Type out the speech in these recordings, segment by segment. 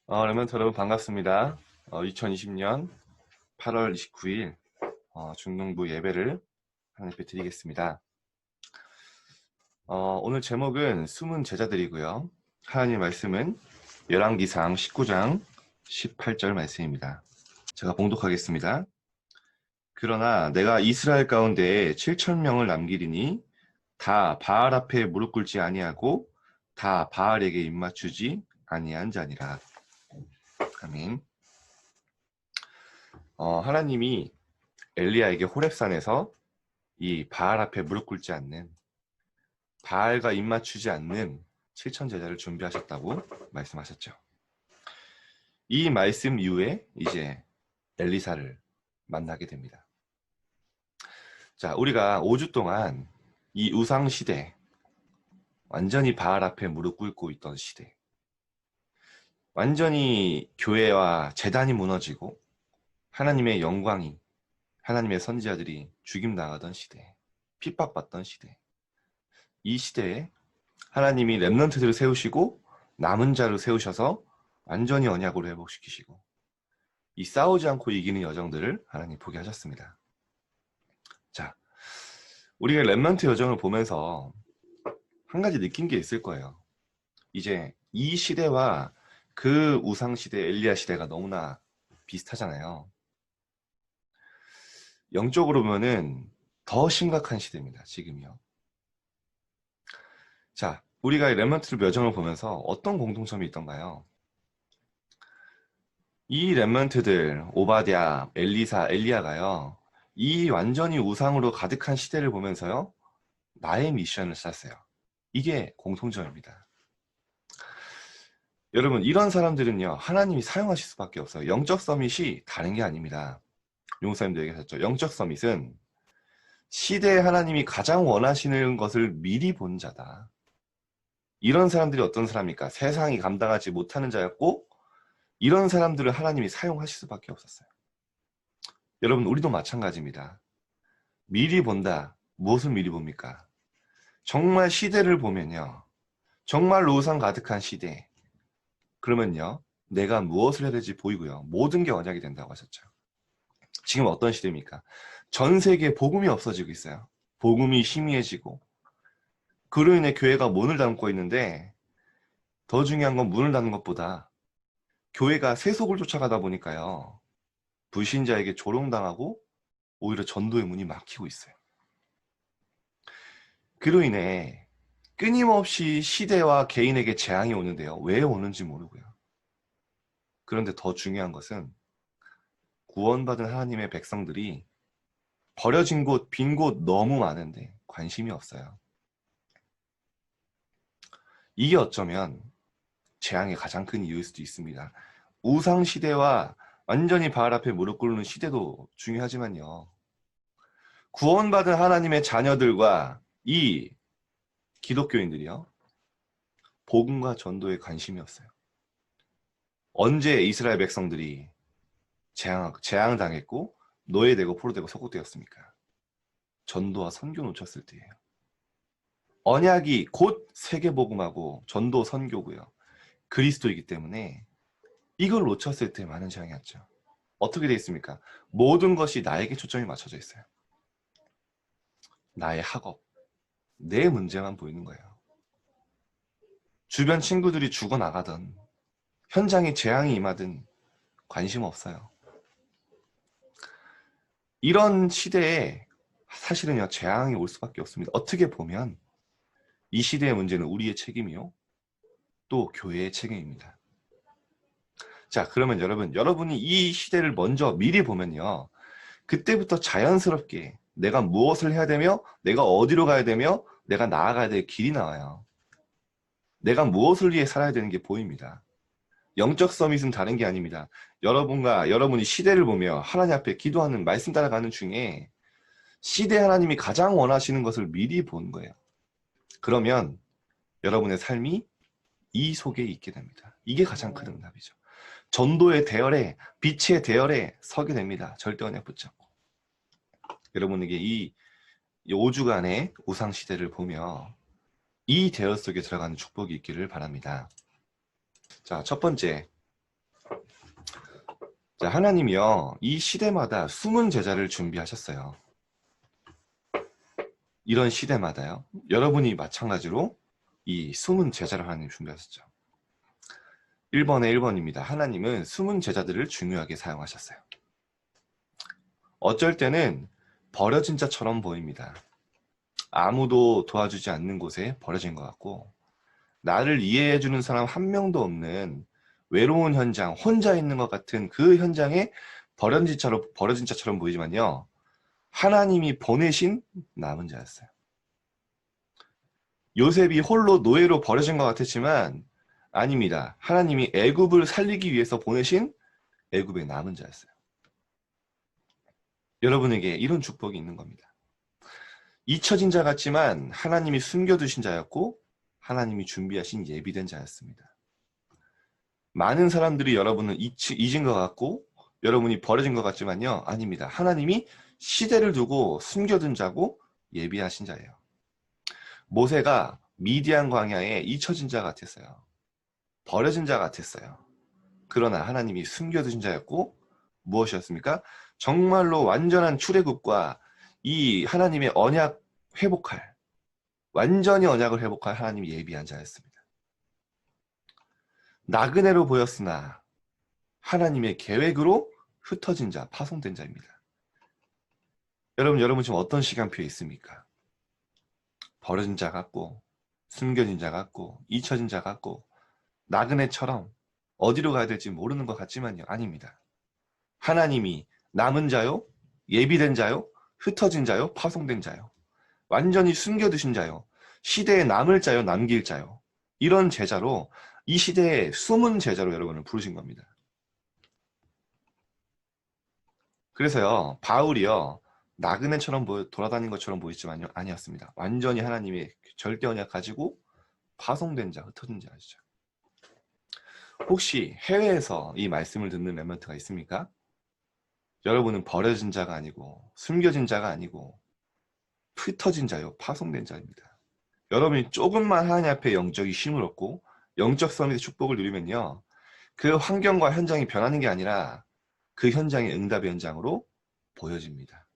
레몬트 여러분 반갑습니다. 2020년 8월 29일 중농부 예배를 하나님께 드리겠습니다. 오늘 제목은 숨은 제자들이고요. 하나님 말씀은 열왕기상 19장 18절 말씀입니다. 제가 봉독하겠습니다. 그러나 내가 이스라엘 가운데 7천 명을 남기리니 다 바알 앞에 무릎 꿇지 아니하고 다 바알에게 입맞추지 아니한 자니라. 아멘. 하나님이 엘리야에게 호렙산에서 이 바알 앞에 무릎 꿇지 않는, 바알과 입맞추지 않는 7천 제자를 준비하셨다고 말씀하셨죠. 이 말씀 이후에 이제 엘리사를 만나게 됩니다. 자, 우리가 5주 동안 이 우상 시대, 완전히 바알 앞에 무릎 꿇고 있던 시대, 완전히 교회와 제단이 무너지고 하나님의 영광이, 하나님의 선지자들이 죽임당하던 시대, 핍박받던 시대, 이 시대에 하나님이 렘넌트들을 세우시고 남은 자를 세우셔서 완전히 언약으로 회복시키시고 이 싸우지 않고 이기는 여정들을 하나님 보게 하셨습니다. 자, 우리가 렘넌트 여정을 보면서 한 가지 느낀 게 있을 거예요. 이제 이 시대와 그 우상시대 엘리야 시대가 너무나 비슷하잖아요. 영적으로 보면은 더 심각한 시대입니다. 지금이요. 자, 우리가 렘넌트 여정을 보면서 어떤 공통점이 있던가요? 이 렘넌트들, 오바댜, 엘리사, 엘리야가요, 이 완전히 우상으로 가득한 시대를 보면서요, 나의 미션을 쌌어요. 이게 공통점입니다. 여러분, 이런 사람들은요, 하나님이 사용하실 수밖에 없어요. 영적 서밋이 다른 게 아닙니다. 용사님도 얘기하셨죠. 영적 서밋은 시대에 하나님이 가장 원하시는 것을 미리 본 자다. 이런 사람들이 어떤 사람입니까? 세상이 감당하지 못하는 자였고, 이런 사람들을 하나님이 사용하실 수밖에 없었어요. 여러분, 우리도 마찬가지입니다. 미리 본다. 무엇을 미리 봅니까? 정말 시대를 보면요. 정말 우상 가득한 시대. 그러면요. 내가 무엇을 해야 될지 보이고요. 모든 게 언약이 된다고 하셨죠. 지금 어떤 시대입니까? 전 세계에 복음이 없어지고 있어요. 복음이 희미해지고 그로 인해 교회가 문을 닫고 있는데 더 중요한 건 문을 닫는 것보다 교회가 세속을 쫓아가다 보니까요. 불신자에게 조롱당하고 오히려 전도의 문이 막히고 있어요. 그로 인해 끊임없이 시대와 개인에게 재앙이 오는데요. 왜 오는지 모르고요. 그런데 더 중요한 것은 구원받은 하나님의 백성들이 버려진 곳, 빈 곳 너무 많은데 관심이 없어요. 이게 어쩌면 재앙의 가장 큰 이유일 수도 있습니다. 우상 시대와 완전히 바알 앞에 무릎 꿇는 시대도 중요하지만요. 구원받은 하나님의 자녀들과 이 기독교인들이요. 복음과 전도에 관심이 없어요. 언제 이스라엘 백성들이 재앙당했고 노예되고 포로되고 소국되었습니까? 전도와 선교 놓쳤을 때예요. 언약이 곧 세계복음하고 전도 선교고요. 그리스도이기 때문에 이걸 놓쳤을 때 많은 재앙이 왔죠. 어떻게 되어 있습니까? 모든 것이 나에게 초점이 맞춰져 있어요. 나의 학업, 내 문제만 보이는 거예요. 주변 친구들이 죽어나가든 현장에 재앙이 임하든 관심 없어요. 이런 시대에 사실은요, 재앙이 올 수밖에 없습니다. 어떻게 보면 이 시대의 문제는 우리의 책임이요, 또 교회의 책임입니다. 자, 그러면 여러분이 이 시대를 먼저 미리 보면요, 그때부터 자연스럽게 내가 무엇을 해야 되며, 내가 어디로 가야 되며, 내가 나아가야 될 길이 나와요. 내가 무엇을 위해 살아야 되는 게 보입니다. 영적 서밋은 다른 게 아닙니다. 여러분이 시대를 보며 하나님 앞에 기도하는, 말씀 따라가는 중에 시대 하나님이 가장 원하시는 것을 미리 본 거예요. 그러면 여러분의 삶이 이 속에 있게 됩니다. 이게 가장 큰 응답이죠. 전도의 대열에, 빛의 대열에 서게 됩니다. 절대 언약 붙잡고. 여러분에게 이 5주간의 우상시대를 보며 이 대열 속에 들어가는 축복이 있기를 바랍니다. 자, 첫 번째, 자, 하나님이요, 이 시대마다 숨은 제자를 준비하셨어요. 이런 시대마다요. 여러분이 마찬가지로 이 숨은 제자를 하나님 준비하셨죠. 1번에 1번입니다. 하나님은 숨은 제자들을 중요하게 사용하셨어요. 어쩔 때는 버려진 자처럼 보입니다. 아무도 도와주지 않는 곳에 버려진 것 같고, 나를 이해해주는 사람 한 명도 없는 외로운 현장, 혼자 있는 것 같은 그 현장에 버려진 자처럼 보이지만요, 하나님이 보내신 남은 자였어요. 요셉이 홀로 노예로 버려진 것 같았지만 아닙니다. 하나님이 애굽을 살리기 위해서 보내신 애굽의 남은 자였어요. 여러분에게 이런 축복이 있는 겁니다. 잊혀진 자 같지만 하나님이 숨겨두신 자였고 하나님이 준비하신 예비된 자였습니다. 많은 사람들이 여러분을 잊은 것 같고 여러분이 버려진 것 같지만요. 아닙니다. 하나님이 시대를 두고 숨겨둔 자고 예비하신 자예요. 모세가 미디안 광야에 잊혀진 자 같았어요. 버려진 자 같았어요. 그러나 하나님이 숨겨두신 자였고 무엇이었습니까? 정말로 완전한 출애굽과 이 하나님의 언약 회복할, 완전히 언약을 회복할 하나님이 예비한 자였습니다. 나그네로 보였으나 하나님의 계획으로 흩어진 자, 파송된 자입니다. 여러분 지금 어떤 시간표에 있습니까? 버려진 자 같고 숨겨진 자 같고 잊혀진 자 같고 나그네처럼 어디로 가야 될지 모르는 것 같지만요. 아닙니다. 하나님이 남은 자요, 예비된 자요, 흩어진 자요, 파송된 자요, 완전히 숨겨두신 자요, 시대에 남을 자요, 남길 자요, 이런 제자로 이 시대의 숨은 제자로 여러분을 부르신 겁니다. 그래서요, 바울이요, 나그네처럼 돌아다닌 것처럼 보이지만요, 아니었습니다. 완전히 하나님의 절대 언약 가지고 파송된 자, 흩어진 자죠. 혹시 해외에서 이 말씀을 듣는 렘넌트가 있습니까? 여러분은 버려진 자가 아니고 숨겨진 자가 아니고 흩어진 자요, 파송된 자입니다. 여러분이 조금만 하나님 앞에 영적인 힘을 얻고 영적 서밋의 축복을 누리면요, 그 환경과 현장이 변하는 게 아니라 그 현장이 응답의 현장으로 보여집니다.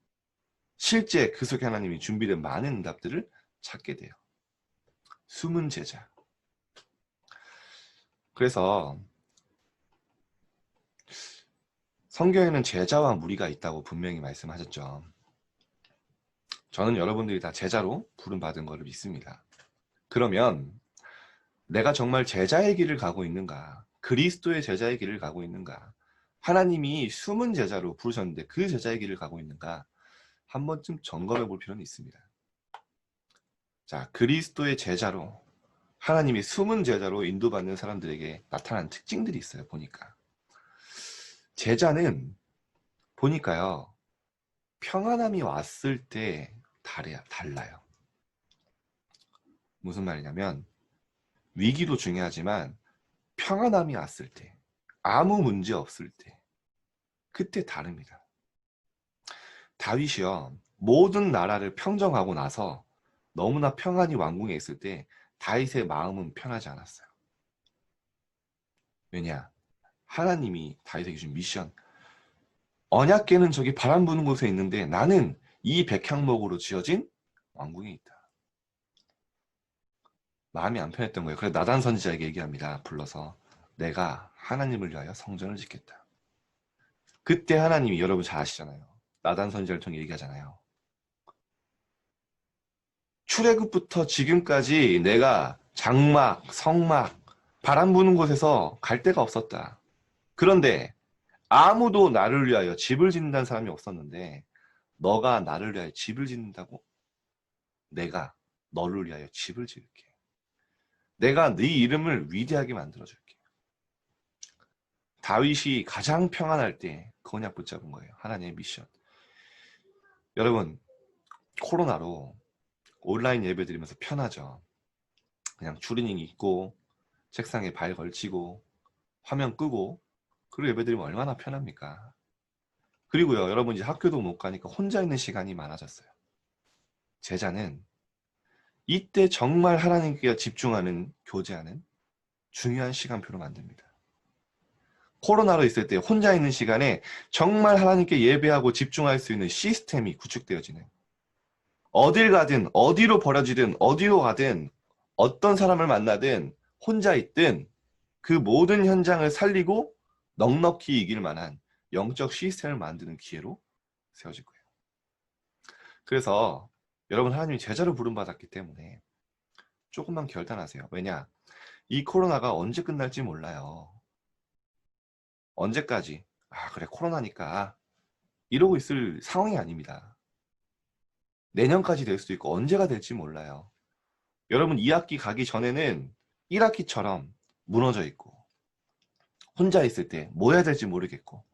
실제 그 속에 하나님이 준비된 많은 응답들을 찾게 돼요. 숨은 제자. 그래서 성경에는 제자와 무리가 있다고 분명히 말씀하셨죠. 저는 여러분들이 다 제자로 부름받은 것을 믿습니다. 그러면 내가 정말 제자의 길을 가고 있는가? 그리스도의 제자의 길을 가고 있는가? 하나님이 숨은 제자로 부르셨는데 그 제자의 길을 가고 있는가? 한 번쯤 점검해 볼 필요는 있습니다. 자, 그리스도의 제자로 하나님이 숨은 제자로 인도받는 사람들에게 나타난 특징들이 있어요. 보니까 제자는 보니까요, 평안함이 왔을 때 달라요. 무슨 말이냐면 위기도 중요하지만 평안함이 왔을 때, 아무 문제 없을 때, 그때 다릅니다. 다윗이요, 모든 나라를 평정하고 나서 너무나 평안히 왕궁에 있을 때 다윗의 마음은 편하지 않았어요. 왜냐? 하나님이 다윗에게 준 미션, 언약궤는 저기 바람 부는 곳에 있는데 나는 이 백향목으로 지어진 왕궁에 있다. 마음이 안 편했던 거예요. 그래서 나단 선지자에게 얘기합니다. 불러서 내가 하나님을 위하여 성전을 짓겠다. 그때 하나님이, 여러분 잘 아시잖아요. 나단 선지자를 통해 얘기하잖아요. 출애굽부터 지금까지 내가 장막, 성막, 바람 부는 곳에서 갈 데가 없었다. 그런데 아무도 나를 위하여 집을 짓는다는 사람이 없었는데 너가 나를 위하여 집을 짓는다고? 내가 너를 위하여 집을 지을게. 내가 네 이름을 위대하게 만들어줄게. 다윗이 가장 평안할 때 그 언약 붙잡은 거예요. 하나님의 미션. 여러분, 코로나로 온라인 예배 드리면서 편하죠. 그냥 추리닝 입고 책상에 발 걸치고 화면 끄고 그리고 예배 드리면 얼마나 편합니까? 그리고요, 여러분 이제 학교도 못 가니까 혼자 있는 시간이 많아졌어요. 제자는 이때 정말 하나님께 집중하는, 교제하는 중요한 시간표로 만듭니다. 코로나로 있을 때 혼자 있는 시간에 정말 하나님께 예배하고 집중할 수 있는 시스템이 구축되어지는, 어딜 가든 어디로 버려지든 어디로 가든 어떤 사람을 만나든 혼자 있든 그 모든 현장을 살리고 넉넉히 이길 만한 영적 시스템을 만드는 기회로 세워질 거예요. 그래서 여러분, 하나님이 제자로 부름받았기 때문에 조금만 결단하세요. 왜냐? 이 코로나가 언제 끝날지 몰라요. 언제까지? 아, 그래, 코로나니까 이러고 있을 상황이 아닙니다. 내년까지 될 수도 있고 언제가 될지 몰라요. 여러분, 2학기 가기 전에는 1학기처럼 무너져 있고 혼자 있을 때 뭐 해야 될지 모르겠고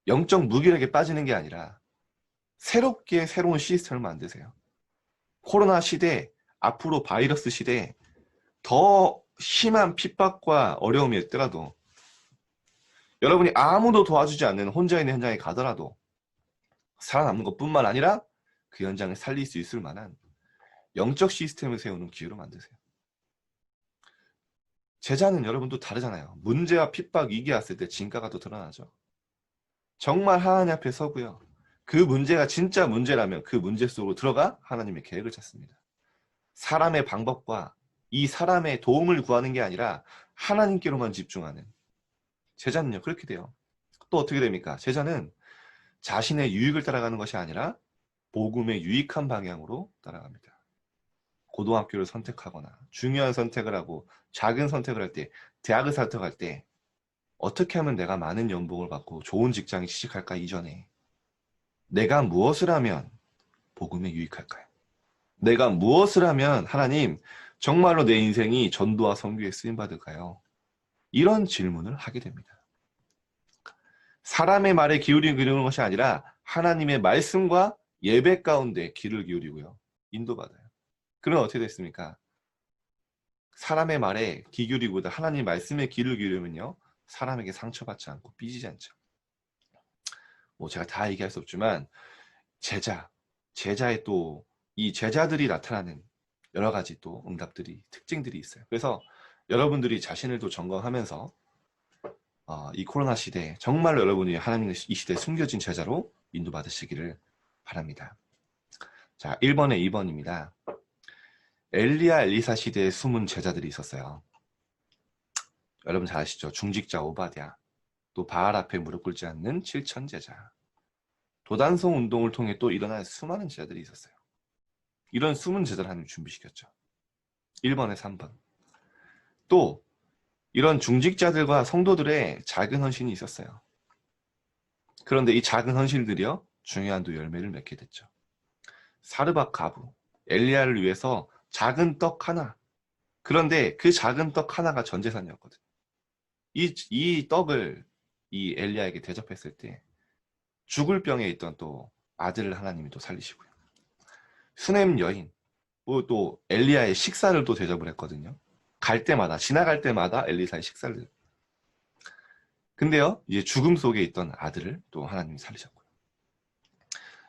영적 무기력에 빠지는 게 아니라 새롭게 새로운 시스템을 만드세요. 코로나 시대, 앞으로 바이러스 시대, 더 심한 핍박과 어려움이 있더라도, 여러분이 아무도 도와주지 않는 혼자 있는 현장에 가더라도 살아남는 것뿐만 아니라 그 현장을 살릴 수 있을 만한 영적 시스템을 세우는 기회로 만드세요. 제자는 여러분도 다르잖아요. 문제와 핍박, 위기 왔을 때 진가가 또 드러나죠. 정말 하나님 앞에 서고요. 그 문제가 진짜 문제라면 그 문제 속으로 들어가 하나님의 계획을 찾습니다. 사람의 방법과 이 사람의 도움을 구하는 게 아니라 하나님께로만 집중하는 제자는요, 그렇게 돼요. 또 어떻게 됩니까? 제자는 자신의 유익을 따라가는 것이 아니라 복음의 유익한 방향으로 따라갑니다. 고등학교를 선택하거나 중요한 선택을 하고 작은 선택을 할 때, 대학을 선택할 때 어떻게 하면 내가 많은 연봉을 받고 좋은 직장에 취직할까 이전에 내가 무엇을 하면 복음에 유익할까요? 내가 무엇을 하면 하나님 정말로 내 인생이 전도와 선교에 쓰임받을까요? 이런 질문을 하게 됩니다. 사람의 말에 기울이는 것이 아니라 하나님의 말씀과 예배 가운데 귀를 기울이고요. 인도받아요. 그럼 어떻게 됐습니까? 사람의 말에 귀 기울이고도 하나님 말씀에 귀를 기울이면요, 사람에게 상처받지 않고 삐지지 않죠. 뭐 제가 다 얘기할 수 없지만 제자의 또 이 제자들이 나타나는 여러 가지 또 응답들이, 특징들이 있어요. 그래서 여러분들이 자신을 또 점검하면서 이 코로나 시대에 정말로 여러분이 하나님의 이 시대에 숨겨진 제자로 인도받으시기를 바랍니다. 자, 1번에 2번입니다. 엘리야 엘리사 시대에 숨은 제자들이 있었어요. 여러분 잘 아시죠? 중직자 오바댜, 또 바알 앞에 무릎 꿇지 않는 7천 제자, 도단성 운동을 통해 또 일어난 수많은 제자들이 있었어요. 이런 숨은 제자를 하나님 준비시켰죠. 1번에 3번. 또 이런 중직자들과 성도들의 작은 헌신이 있었어요. 그런데 이 작은 헌신들이요, 중요한 또 열매를 맺게 됐죠. 사르밧 가부, 엘리야를 위해서 작은 떡 하나. 그런데 그 작은 떡 하나가 전 재산이었거든요. 이 떡을 이 엘리야에게 대접했을 때 죽을 병에 있던 또 아들을 하나님이 또 살리시고요. 수넴 여인, 또 엘리야의 식사를 또 대접을 했거든요. 갈 때마다, 지나갈 때마다 엘리사의 식사를. 근데요, 이제 죽음 속에 있던 아들을 또 하나님이 살리셨고요.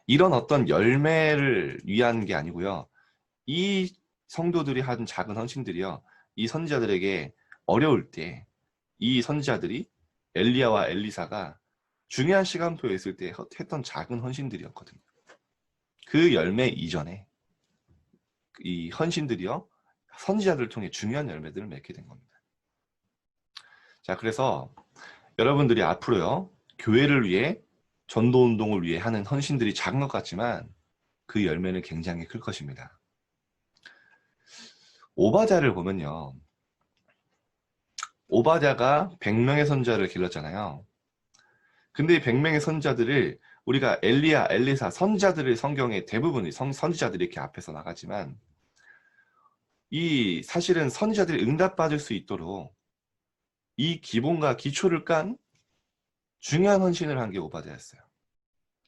이런 어떤 열매를 위한 게 아니고요. 이 성도들이 한 작은 헌신들이요, 이 선지자들에게 어려울 때 이 선지자들이 엘리야와 엘리사가 중요한 시간표에 있을 때 했던 작은 헌신들이었거든요. 그 열매 이전에 이 헌신들이요, 선지자들을 통해 중요한 열매들을 맺게 된 겁니다. 자, 그래서 여러분들이 앞으로요, 교회를 위해, 전도운동을 위해 하는 헌신들이 작은 것 같지만 그 열매는 굉장히 클 것입니다. 오바댜를 보면요, 오바댜가 100명의 선지자를 길렀잖아요. 근데 이 100명의 선지자들을 우리가 엘리야, 엘리사, 선지자들을 성경에 대부분이 선지자들이 이렇게 앞에서 나가지만 이 사실은 선지자들이 응답받을 수 있도록 이 기본과 기초를 깐 중요한 헌신을 한 게 오바댜였어요.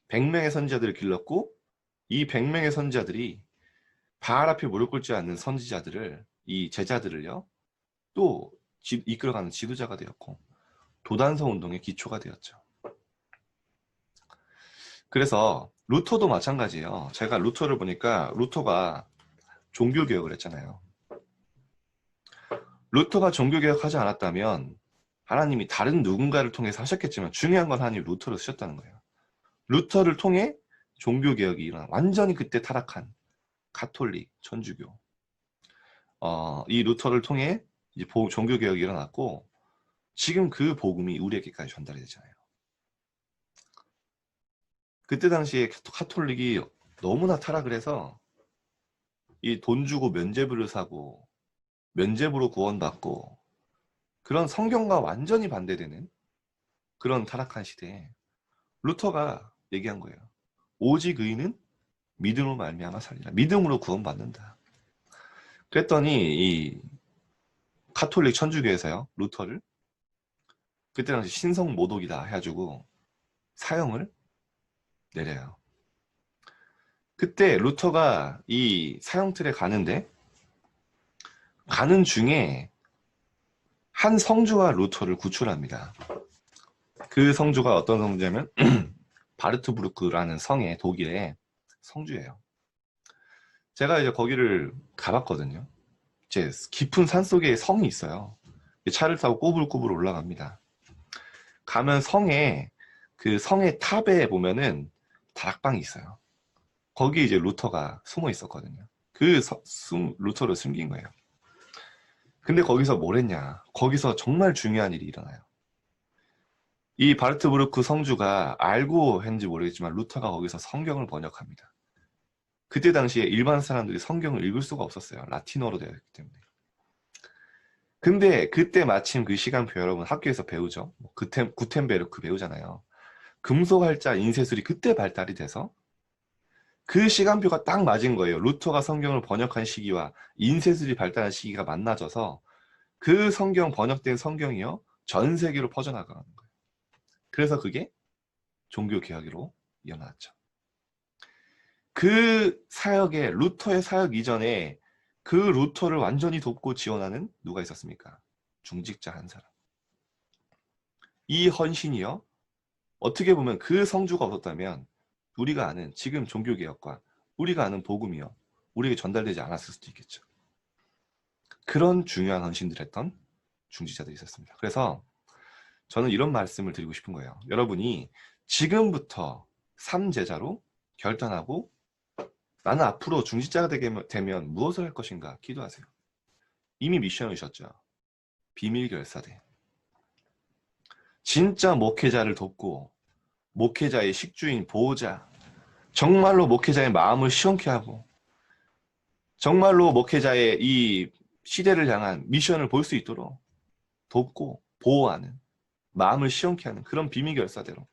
100명의 선지자들을 길렀고 이 100명의 선지자들이 바알 앞에 무릎 꿇지 않는 선지자들을, 이 제자들을요, 또 이끌어가는 지도자가 되었고 도단성 운동의 기초가 되었죠. 그래서 루터도 마찬가지예요. 제가 루터를 보니까 루터가 종교개혁을 했잖아요. 루터가 종교개혁하지 않았다면 하나님이 다른 누군가를 통해서 하셨겠지만 중요한 건 하나님이 루터를 쓰셨다는 거예요. 루터를 통해 종교개혁이 일어나 완전히 그때 타락한 가톨릭, 천주교 이 루터를 통해 이제 종교개혁이 일어났고 지금 그 복음이 우리에게까지 전달이 되잖아요. 그때 당시에 카톨릭이 너무나 타락을 해서 이 돈 주고 면죄부를 사고 면죄부로 구원받고 그런 성경과 완전히 반대되는 그런 타락한 시대에 루터가 얘기한 거예요. 오직 의인은 믿음으로 말미암아 살리라. 믿음으로 구원받는다. 그랬더니 이 카톨릭 천주교에서요. 루터를 그때 당시 신성 모독이다 해가지고 사형을 내려요. 그때 루터가 이 사형틀에 가는데 가는 중에 한 성주가 루터를 구출합니다. 그 성주가 어떤 성주냐면 바르트부르크라는 성의 독일의 성주예요. 제가 이제 거기를 가봤거든요. 이제 깊은 산속에 성이 있어요. 차를 타고 꼬불꼬불 올라갑니다. 가면 성에 그 성의 탑에 보면은 다락방이 있어요. 거기 이제 루터가 숨어 있었거든요. 그 루터를 숨긴 거예요. 근데 거기서 뭘 했냐? 거기서 정말 중요한 일이 일어나요. 이 바르트부르크 성주가 알고 했는지 모르겠지만 루터가 거기서 성경을 번역합니다. 그때 당시에 일반 사람들이 성경을 읽을 수가 없었어요. 라틴어로 되어 있기 때문에. 근데 그때 마침 그 시간표 여러분 학교에서 배우죠. 구텐베르크 배우잖아요. 금속 활자 인쇄술이 그때 발달이 돼서 그 시간표가 딱 맞은 거예요. 루터가 성경을 번역한 시기와 인쇄술이 발달한 시기가 만나져서 그 성경 번역된 성경이요 전 세계로 퍼져나가는 거예요. 그래서 그게 종교 개혁으로 이어났죠. 그 사역에 루터의 사역 이전에 그 루터를 완전히 돕고 지원하는 누가 있었습니까? 중직자 한 사람. 이 헌신이요. 어떻게 보면 그 성주가 없었다면 우리가 아는 지금 종교개혁과 우리가 아는 복음이요. 우리에게 전달되지 않았을 수도 있겠죠. 그런 중요한 헌신들을 했던 중직자들이 있었습니다. 그래서 저는 이런 말씀을 드리고 싶은 거예요. 여러분이 지금부터 삼제자로 결단하고 나는 앞으로 중직자가 되면 무엇을 할 것인가 기도하세요. 이미 미션을 주셨죠. 비밀 결사대. 진짜 목회자를 돕고 목회자의 식주인 보호자, 정말로 목회자의 마음을 시원케 하고 정말로 목회자의 이 시대를 향한 미션을 볼 수 있도록 돕고 보호하는 마음을 시원케 하는 그런 비밀 결사대로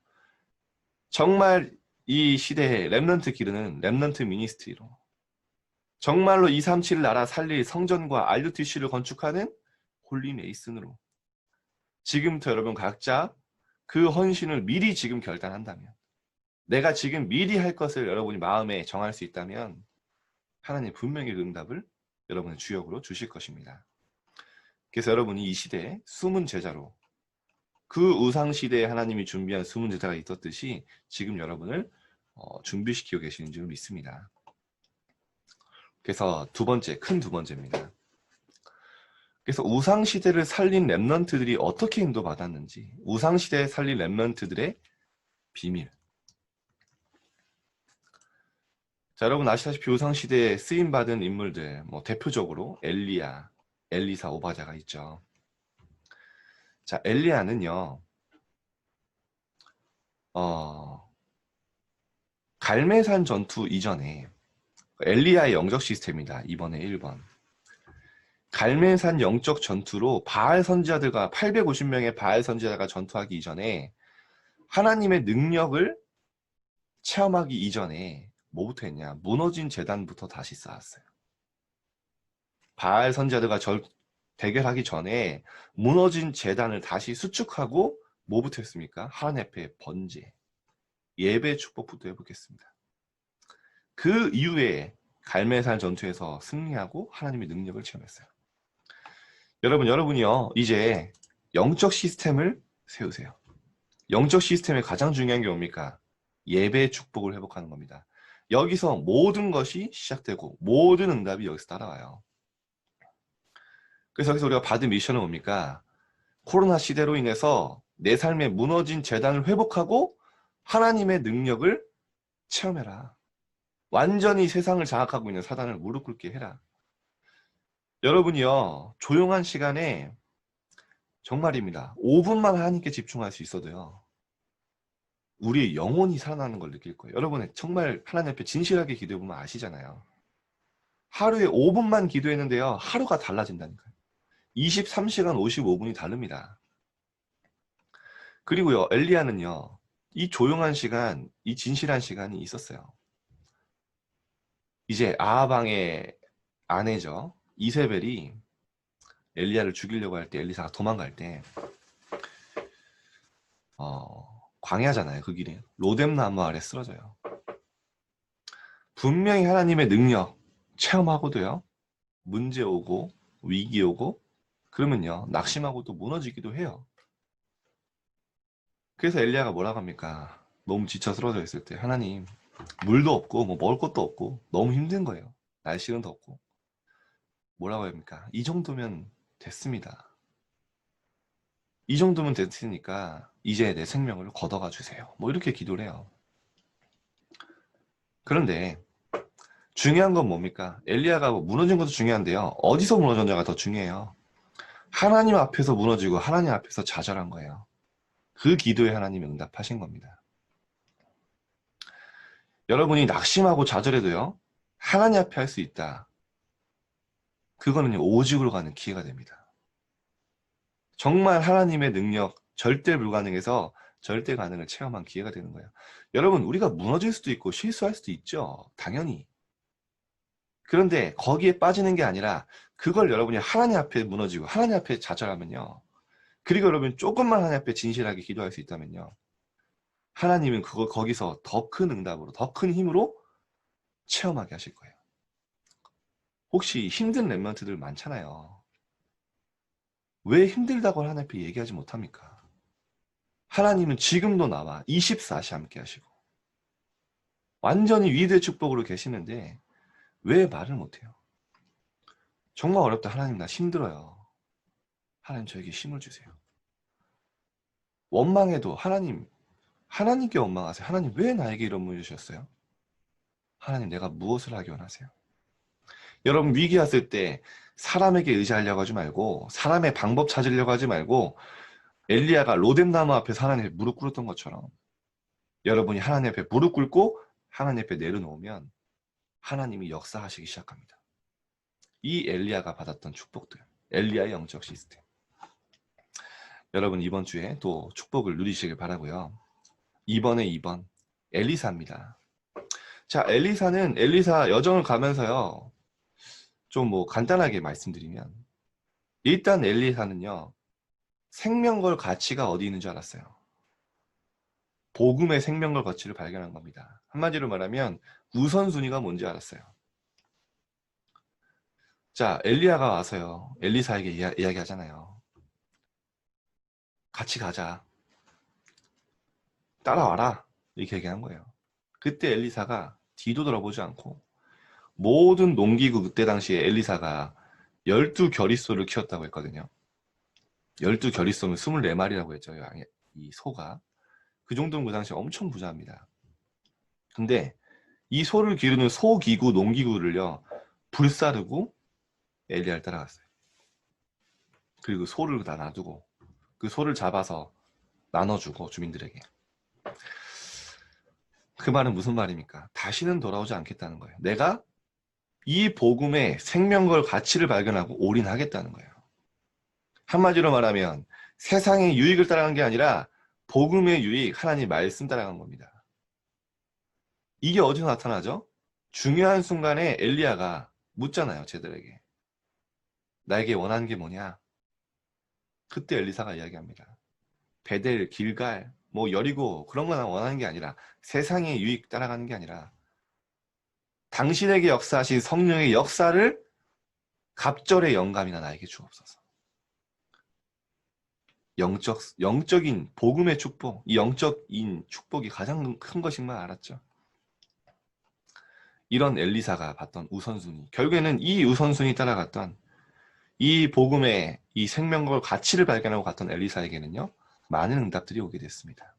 정말 이 시대에 렘넌트 기르는 렘넌트 미니스트리로 정말로 237 나라 살릴 성전과 RUTC를 건축하는 홀리 메이슨으로 지금부터 여러분 각자 그 헌신을 미리 지금 결단한다면 내가 지금 미리 할 것을 여러분이 마음에 정할 수 있다면 하나님 분명히 그 응답을 여러분의 주역으로 주실 것입니다. 그래서 여러분이 이 시대에 숨은 제자로 그 우상시대에 하나님이 준비한 숨은 제자가 있었듯이 지금 여러분을 준비시키고 계시는 줄 믿습니다. 그래서 큰 두 번째입니다. 그래서 우상시대를 살린 렘넌트들이 어떻게 인도받았는지 우상시대에 살린 렘넌트들의 비밀. 자, 여러분 아시다시피 우상시대에 쓰임받은 인물들 대표적으로 엘리야, 엘리사, 오바댜가 있죠. 자, 엘리야는요 갈매산 전투 이전에 엘리야의 영적 시스템이다. 이번에 1번. 갈매산 영적 전투로 바알 선지자들과 850명의 바알 선지자가 전투하기 이전에 하나님의 능력을 체험하기 이전에 뭐부터 했냐? 무너진 제단부터 다시 쌓았어요. 바알 선지자들과 대결하기 전에 무너진 제단을 다시 수축하고 뭐부터 했습니까? 하나님 앞에 번제, 예배 축복부터 해보겠습니다. 그 이후에 갈매산 전투에서 승리하고 하나님의 능력을 체험했어요. 여러분이요 이제 영적 시스템을 세우세요. 영적 시스템의 가장 중요한 게 뭡니까? 예배 축복을 회복하는 겁니다. 여기서 모든 것이 시작되고 모든 응답이 여기서 따라와요. 그래서 여기서 우리가 받은 미션은 뭡니까? 코로나 시대로 인해서 내 삶에 무너진 재단을 회복하고 하나님의 능력을 체험해라. 완전히 세상을 장악하고 있는 사단을 무릎 꿇게 해라. 여러분이요, 조용한 시간에 정말입니다. 5분만 하나님께 집중할 수 있어도요, 우리 영혼이 살아나는 걸 느낄 거예요. 여러분 정말 하나님 앞에 진실하게 기도해보면 아시잖아요. 하루에 5분만 기도했는데요, 하루가 달라진다니까요. 23시간 55분이 다릅니다. 그리고요, 엘리야는요, 이 조용한 시간, 이 진실한 시간이 있었어요. 이제 아하방의 아내죠, 이세벨이 엘리야를 죽이려고 할 때, 엘리사가 도망갈 때 광야잖아요. 그 길이 로뎀나무 아래 쓰러져요. 분명히 하나님의 능력 체험하고도요, 문제 오고 위기 오고 그러면요, 낙심하고 또 무너지기도 해요. 그래서 엘리야가 뭐라고 합니까? 너무 지쳐 쓰러져 있을 때, 하나님, 물도 없고 뭐 먹을 것도 없고 너무 힘든 거예요. 날씨는 덥고. 뭐라고 합니까? 이 정도면 됐습니다. 이 정도면 됐으니까 이제 내 생명을 걷어가 주세요. 뭐 이렇게 기도를 해요. 그런데 중요한 건 뭡니까? 엘리야가 무너진 것도 중요한데요, 어디서 무너졌냐가 더 중요해요. 하나님 앞에서 무너지고 하나님 앞에서 좌절한 거예요. 그 기도에 하나님이 응답하신 겁니다. 여러분이 낙심하고 좌절해도요, 하나님 앞에 할 수 있다. 그거는 오직으로 가는 기회가 됩니다. 정말 하나님의 능력, 절대 불가능에서 절대 가능을 체험한 기회가 되는 거예요. 여러분, 우리가 무너질 수도 있고 실수할 수도 있죠. 당연히. 그런데 거기에 빠지는 게 아니라 그걸 여러분이 하나님 앞에 무너지고 하나님 앞에 좌절하면요, 그리고 여러분 조금만 하나님 앞에 진실하게 기도할 수 있다면요, 하나님은 그거 거기서 더 큰 응답으로, 더 큰 힘으로 체험하게 하실 거예요. 혹시 힘든 랩런트들 많잖아요. 왜 힘들다고 하나님 앞에 얘기하지 못합니까? 하나님은 지금도 나와 24시 함께 하시고 완전히 위대의 축복으로 계시는데 왜 말을 못해요? 정말 어렵다. 하나님, 나 힘들어요. 하나님, 저에게 힘을 주세요. 원망해도 하나님께 원망하세요. 하나님, 왜 나에게 이런 문을 주셨어요? 하나님, 내가 무엇을 하기 원하세요? 여러분, 위기 왔을 때 사람에게 의지하려고 하지 말고, 사람의 방법 찾으려고 하지 말고, 엘리야가 로뎀나무 앞에서 하나님 앞에 무릎 꿇었던 것처럼 여러분이 하나님 앞에 무릎 꿇고 하나님 앞에 내려놓으면 하나님이 역사하시기 시작합니다. 이 엘리야가 받았던 축복들, 엘리야의 영적 시스템. 여러분, 이번 주에 또 축복을 누리시길 바라고요. 이번에 2번 엘리사입니다. 자, 엘리사 여정을 가면서요, 좀 뭐 간단하게 말씀드리면, 일단 엘리사는요, 생명걸 가치가 어디 있는 줄 알았어요. 복음의 생명걸 가치를 발견한 겁니다. 한마디로 말하면 우선순위가 뭔지 알았어요. 자, 엘리야가 와서요, 엘리사에게 이야기하잖아요. 같이 가자. 따라와라. 이렇게 얘기한 거예요. 그때 엘리사가 뒤도 돌아보지 않고 모든 농기구, 그때 당시에 엘리사가 12겨릿소를 키웠다고 했거든요. 12겨릿소면 24마리라고 했죠. 이 소가. 그 정도면 그 당시에 엄청 부자입니다. 근데 이 소를 기르는 소기구, 농기구를요, 불사르고 엘리야를 따라갔어요. 그리고 소를 다 놔두고 그 소를 잡아서 나눠주고 주민들에게. 그 말은 무슨 말입니까? 다시는 돌아오지 않겠다는 거예요. 내가 이 복음의 생명걸 가치를 발견하고 올인하겠다는 거예요. 한마디로 말하면 세상의 유익을 따라간 게 아니라 복음의 유익, 하나님 말씀 따라간 겁니다. 이게 어디서 나타나죠? 중요한 순간에 엘리야가 묻잖아요, 쟤들에게. 나에게 원하는 게 뭐냐? 그때 엘리사가 이야기합니다. 베델, 길갈, 뭐 여리고 그런 거 원하는 게 아니라, 세상의 유익 따라가는 게 아니라 당신에게 역사하신 성령의 역사를 갑절의 영감이나 나에게 주옵소서. 영적인 복음의 축복, 이 영적인 축복이 가장 큰 것인 걸 알았죠. 이런 엘리사가 봤던 우선순위, 결국에는 이 우선순위 따라갔던 이 복음의 이 생명과 가치를 발견하고 갔던 엘리사에게는요, 많은 응답들이 오게 됐습니다.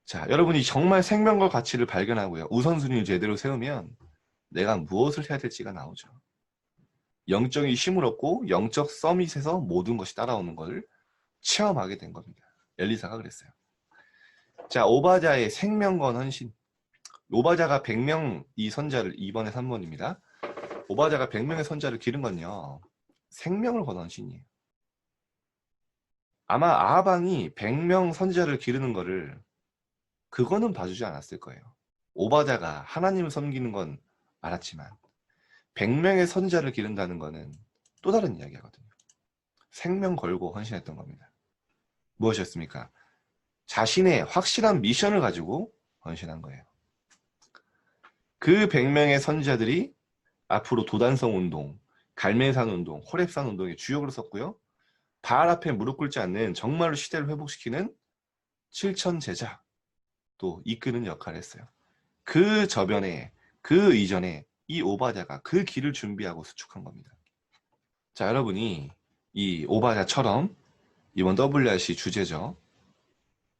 자, 여러분이 정말 생명과 가치를 발견하고요, 우선순위를 제대로 세우면 내가 무엇을 해야 될지가 나오죠. 영적인 힘을 얻고 영적 서밋에서 모든 것이 따라오는 것을 체험하게 된 겁니다. 엘리사가 그랬어요. 자, 오바자의 생명건 헌신. 오바자가 100명 이 선자를 2번에 3번입니다. 오바자가 100명의 선자를 기른 건요, 생명을 건 헌신이에요. 아마 아하방이 100명 선지자를 기르는 거를 그거는 봐주지 않았을 거예요. 오바자가 하나님을 섬기는 건 알았지만 100명의 선지자를 기른다는 거는 또 다른 이야기거든요. 생명 걸고 헌신했던 겁니다. 무엇이었습니까? 자신의 확실한 미션을 가지고 헌신한 거예요. 그 100명의 선지자들이 앞으로 도단성 운동, 갈멜산 운동, 호렙산 운동의 주역으로 썼고요. 바알 앞에 무릎 꿇지 않는 정말로 시대를 회복시키는 7천 제자 또 이끄는 역할을 했어요. 그 저변에, 그 이전에 이 오바자가 그 길을 준비하고 수축한 겁니다. 자, 여러분이 이 오바자처럼 이번 WRC 주제죠.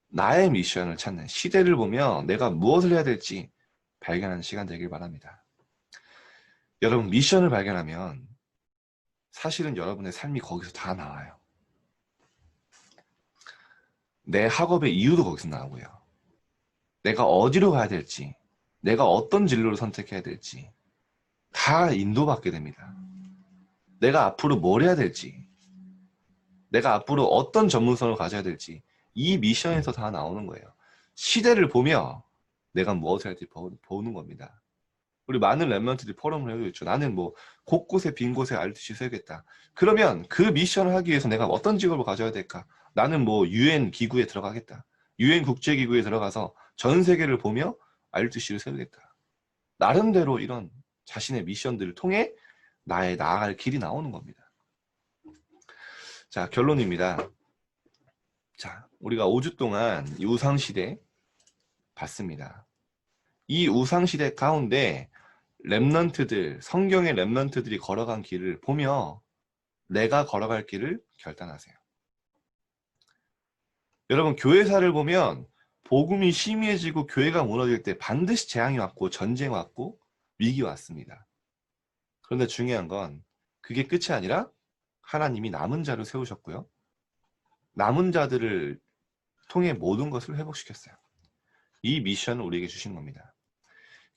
나의 미션을 찾는, 시대를 보며 내가 무엇을 해야 될지 발견하는 시간 되길 바랍니다. 여러분, 미션을 발견하면 사실은 여러분의 삶이 거기서 다 나와요. 내 학업의 이유도 거기서 나오고요. 내가 어디로 가야 될지, 내가 어떤 진로를 선택해야 될지 다 인도받게 됩니다. 내가 앞으로 뭘 해야 될지, 내가 앞으로 어떤 전문성을 가져야 될지 이 미션에서 다 나오는 거예요. 시대를 보며 내가 무엇을 할지 보는 겁니다. 우리 많은 랩런트들이 포럼을 해오고 있죠. 나는 뭐 곳곳에 빈 곳에 RTC 써야겠다. 그러면 그 미션을 하기 위해서 내가 어떤 직업을 가져야 될까? 나는 뭐 UN 기구에 들어가겠다. UN 국제기구에 들어가서 전 세계를 보며 RTC를 세우겠다. 나름대로 이런 자신의 미션들을 통해 나의 나아갈 길이 나오는 겁니다. 자, 결론입니다. 자, 우리가 5주 동안 이 우상시대 봤습니다. 이 우상시대 가운데 랩런트들, 성경의 랩런트들이 걸어간 길을 보며 내가 걸어갈 길을 결단하세요. 여러분, 교회사를 보면 복음이 희미해지고 교회가 무너질 때 반드시 재앙이 왔고 전쟁이 왔고 위기가 왔습니다. 그런데 중요한 건 그게 끝이 아니라 하나님이 남은 자를 세우셨고요. 남은 자들을 통해 모든 것을 회복시켰어요. 이 미션을 우리에게 주신 겁니다.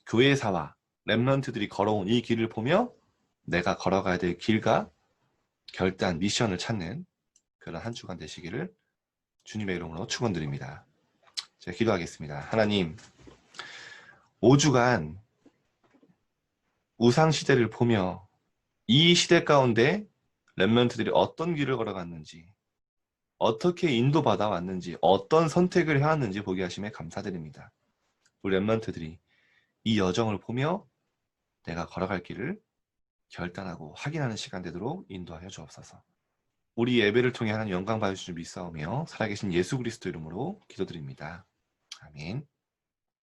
교회사와 랩런트들이 걸어온 이 길을 보며 내가 걸어가야 될 길과 결단, 미션을 찾는 그런 한 주간 되시기를 주님의 이름으로 축원드립니다. 제가 기도하겠습니다. 하나님, 5주간 우상시대를 보며 이 시대 가운데 랩런트들이 어떤 길을 걸어갔는지, 어떻게 인도받아 왔는지, 어떤 선택을 해왔는지 보게 하심에 감사드립니다. 우리 랩런트들이 이 여정을 보며 내가 걸어갈 길을 결단하고 확인하는 시간 되도록 인도하여 주옵소서. 우리 예배를 통해 하나님 영광 받으실 줄 믿사오며 살아계신 예수 그리스도 이름으로 기도드립니다. 아멘.